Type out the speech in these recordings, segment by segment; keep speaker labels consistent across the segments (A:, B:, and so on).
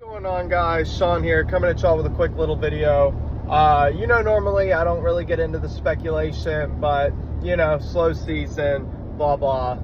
A: What's going on, guys? Sean here, coming at y'all with a quick little video. Normally I don't really get into the speculation, but slow season, blah blah,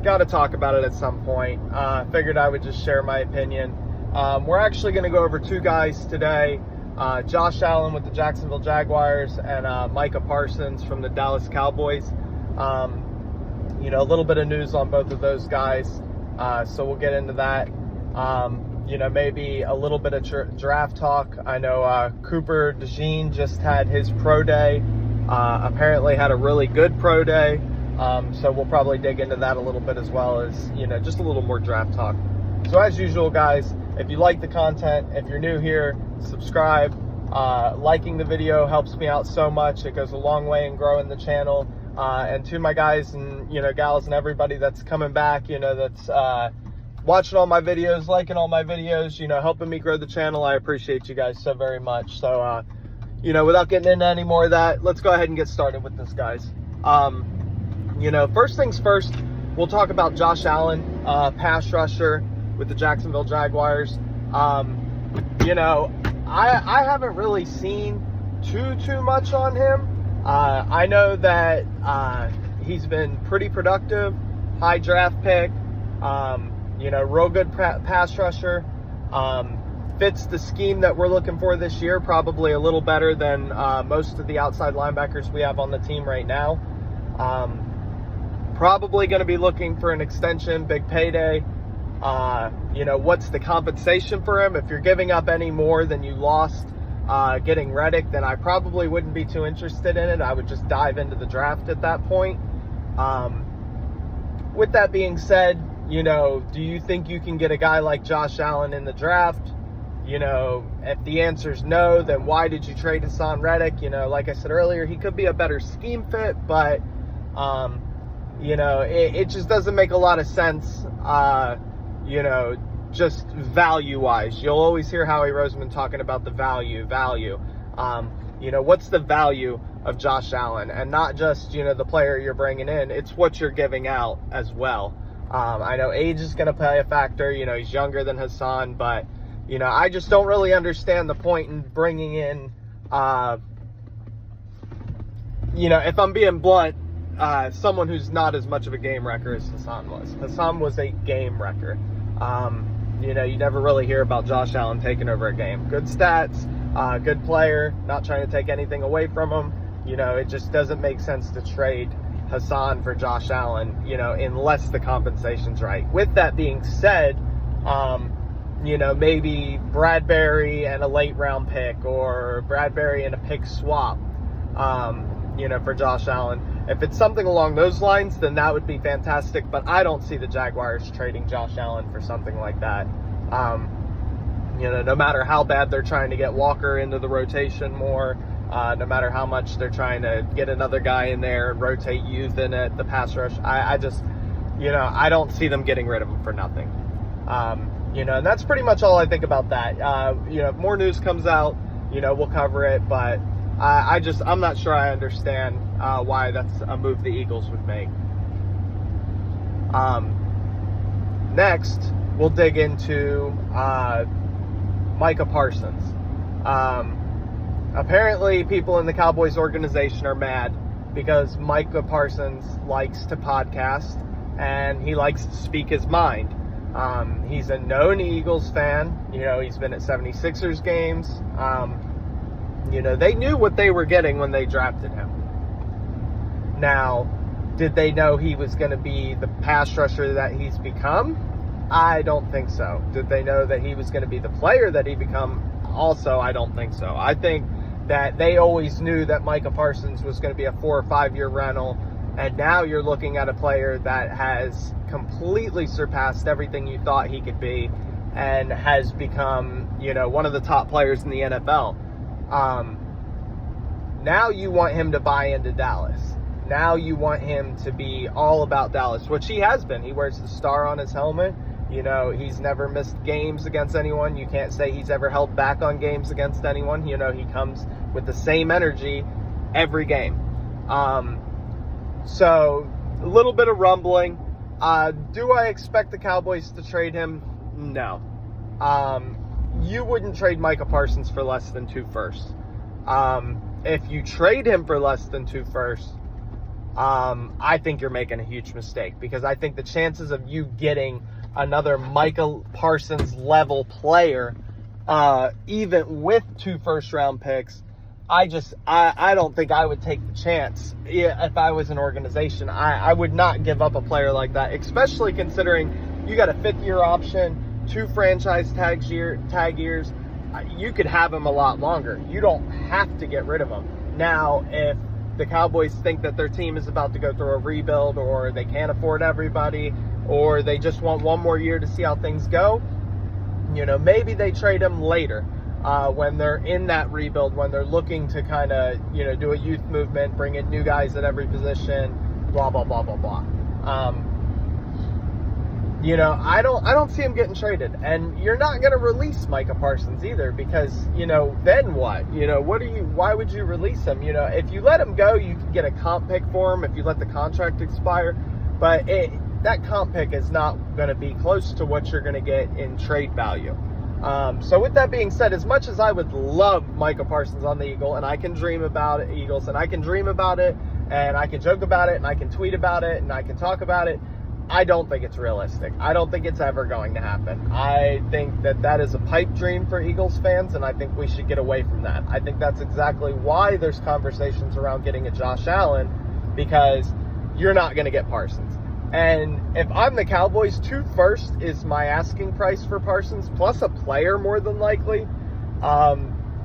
A: got to talk about it at some point. Figured I would just share my opinion. We're actually going to go over two guys today, Josh Allen with the Jacksonville Jaguars and Micah Parsons from the Dallas Cowboys. A little bit of news on both of those guys, so we'll get into that. Maybe a little bit of draft talk. I know Cooper DeJean just had his pro day, apparently had a really good pro day, so we'll probably dig into that a little bit, as well as, just a little more draft talk. So as usual, guys, if you like the content, if you're new here, subscribe. Liking the video helps me out so much. It goes a long way in growing the channel. And to my guys and, gals and everybody that's coming back, that's watching all my videos, liking all my videos, helping me grow the channel. I appreciate you guys so very much. So, without getting into any more of that, let's go ahead and get started with this, guys. First things first, we'll talk about Josh Allen, pass rusher with the Jacksonville Jaguars. I haven't really seen too much on him. I know that he's been pretty productive, high draft pick, real good pass rusher, fits the scheme that we're looking for this year, probably a little better than most of the outside linebackers we have on the team right now. Probably going to be looking for an extension, big payday. What's the compensation for him? If you're giving up any more than you lost getting Reddick, then I probably wouldn't be too interested in it. I would just dive into the draft at that point. With that being said, do you think you can get a guy like Josh Allen in the draft? If the answer is no, then why did you trade Hassan Reddick? Like I said earlier, he could be a better scheme fit, but it just doesn't make a lot of sense, just value-wise. You'll always hear Howie Roseman talking about the value. What's the value of Josh Allen? And not just, the player you're bringing in, it's what you're giving out as well. I know age is going to play a factor. He's younger than Hassan, but, I just don't really understand the point in bringing in, if I'm being blunt, someone who's not as much of a game wrecker as Hassan was. Hassan was a game wrecker. You never really hear about Josh Allen taking over a game. Good stats, good player, not trying to take anything away from him. It just doesn't make sense to trade Hassan for Josh Allen, unless the compensation's right. With that being said, maybe Bradbury and a late round pick, or Bradbury and a pick swap, for Josh Allen. If it's something along those lines, then that would be fantastic, but I don't see the Jaguars trading Josh Allen for something like that. No matter how bad they're trying to get Walker into the rotation more, no matter how much they're trying to get another guy in there and rotate youth in at the pass rush, I just, I don't see them getting rid of him for nothing. And that's pretty much all I think about that. If more news comes out, we'll cover it, but I'm not sure I understand why that's a move the Eagles would make. Next, we'll dig into Micah Parsons. Apparently, people in the Cowboys organization are mad because Micah Parsons likes to podcast and he likes to speak his mind. He's a known Eagles fan. He's been at 76ers games. They knew what they were getting when they drafted him. Now, did they know he was going to be the pass rusher that he's become? I don't think so. Did they know that he was going to be the player that he become? Also, I don't think so. I think that they always knew that Micah Parsons was going to be a 4 or 5 year rental, and now you're looking at a player that has completely surpassed everything you thought he could be and has become, one of the top players in the NFL. Now you want him to buy into Dallas. Now you want him to be all about Dallas, which he has been. He wears the star on his helmet. He's never missed games against anyone. You can't say he's ever held back on games against anyone. He comes with the same energy every game. So a little bit of rumbling. Do I expect the Cowboys to trade him? No. you wouldn't trade Micah Parsons for less than 2 firsts. If you trade him for less than 2 firsts, I think you're making a huge mistake, because I think the chances of you getting another Micah Parsons level player, even with 2 first-round picks, I don't think I would take the chance if I was an organization. I would not give up a player like that, especially considering you got a 5th-year option, 2 franchise tag years. You could have him a lot longer. You don't have to get rid of him. Now, if the Cowboys think that their team is about to go through a rebuild, or they can't afford everybody, or they just want 1 more year to see how things go, maybe they trade him later. When they're in that rebuild, when they're looking to kind of, do a youth movement, bring in new guys at every position, blah, blah, blah, blah, blah. I don't see him getting traded. And you're not going to release Micah Parsons either, because, then what? Why would you release him? If you let him go, you can get a comp pick for him if you let the contract expire. But that comp pick is not going to be close to what you're going to get in trade value. So with that being said, as much as I would love Micah Parsons on the Eagles, and I can dream about it, and I can dream about it, and I can joke about it, and I can tweet about it, and I can talk about it, I don't think it's realistic. I don't think it's ever going to happen. I think that is a pipe dream for Eagles fans, and I think we should get away from that. I think that's exactly why there's conversations around getting a Josh Allen, because you're not going to get Parsons. And if I'm the Cowboys, 2 firsts is my asking price for Parsons, plus a player more than likely.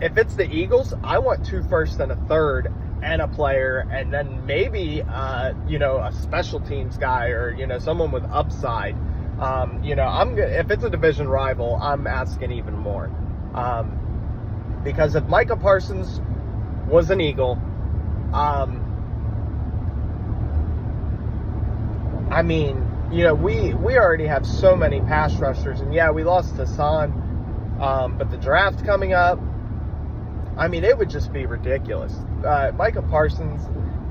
A: If it's the Eagles, I want 2 firsts and a third and a player, and then maybe, a special teams guy, or, someone with upside. If it's a division rival, I'm asking even more. Because if Micah Parsons was an Eagle, we already have so many pass rushers, and we lost Hassan, but the draft coming up, it would just be ridiculous. Micah Parsons,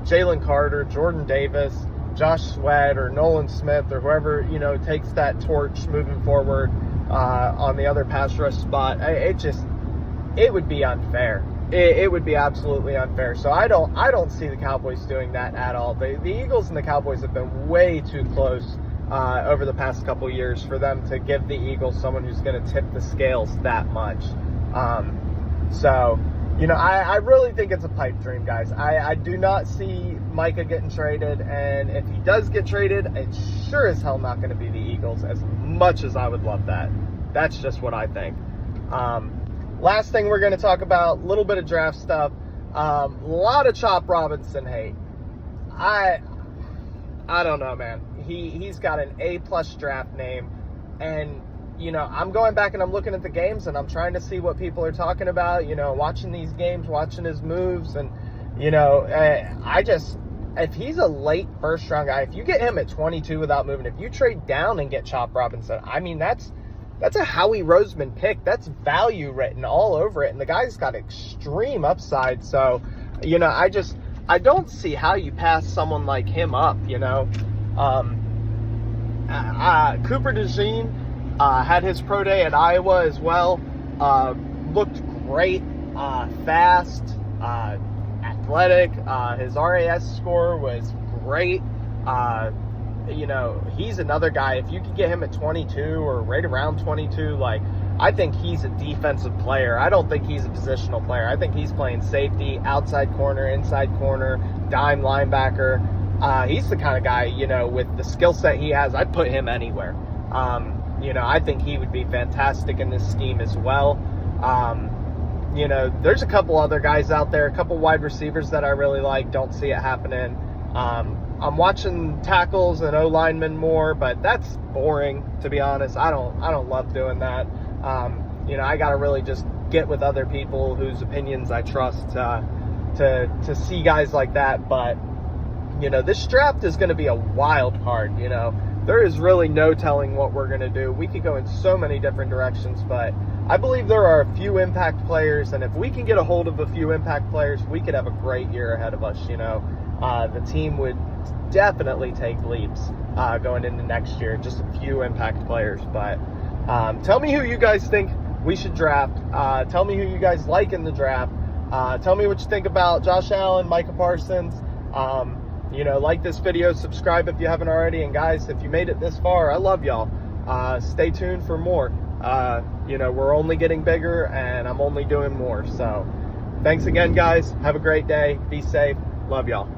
A: Jalen Carter, Jordan Davis, Josh Sweat, or Nolan Smith, or whoever, takes that torch moving forward on the other pass rush spot, it would be unfair. It would be absolutely unfair. So I don't see the Cowboys doing that at all. The Eagles and the Cowboys have been way too close over the past couple years for them to give the Eagles someone who's going to tip the scales that much. I really think it's a pipe dream, guys. I do not see Micah getting traded, and if he does get traded, it's sure as hell not going to be the Eagles, as much as I would love that. That's just what I think. Last thing we're going to talk about, a little bit of draft stuff. A lot of Chop Robinson hate. I don't know, man. He's got an A+ draft name, and I'm going back and I'm looking at the games, and I'm trying to see what people are talking about, watching these games, watching his moves, and if he's a late first round guy, if you get him at 22 without moving, if you trade down and get Chop Robinson, that's a Howie Roseman pick. That's value written all over it. And the guy's got extreme upside. So, I don't see how you pass someone like him up, Cooper DeJean had his pro day at Iowa as well. Looked great, fast, athletic. His RAS score was great. He's another guy. If you could get him at 22 or right around 22, I think he's a defensive player. I don't think he's a positional player. I think he's playing safety, outside corner, inside corner, dime linebacker. He's the kind of guy, with the skill set he has, I'd put him anywhere. I think he would be fantastic in this scheme as well. There's a couple other guys out there, a couple wide receivers that I really like. Don't see it happening. I'm watching tackles and O-linemen more, but that's boring, to be honest. I don't love doing that. I got to really just get with other people whose opinions I trust to see guys like that. But, this draft is going to be a wild card. There is really no telling what we're going to do. We could go in so many different directions, but I believe there are a few impact players, and if we can get a hold of a few impact players, we could have a great year ahead of us. The team would definitely take leaps going into next year. Just a few impact players. But tell me who you guys think we should draft. Tell me who you guys like in the draft. Tell me what you think about Josh Allen, Micah Parsons. Like this video, subscribe if you haven't already. And guys, if you made it this far, I love y'all. Stay tuned for more. We're only getting bigger, and I'm only doing more. So thanks again, guys. Have a great day. Be safe. Love y'all.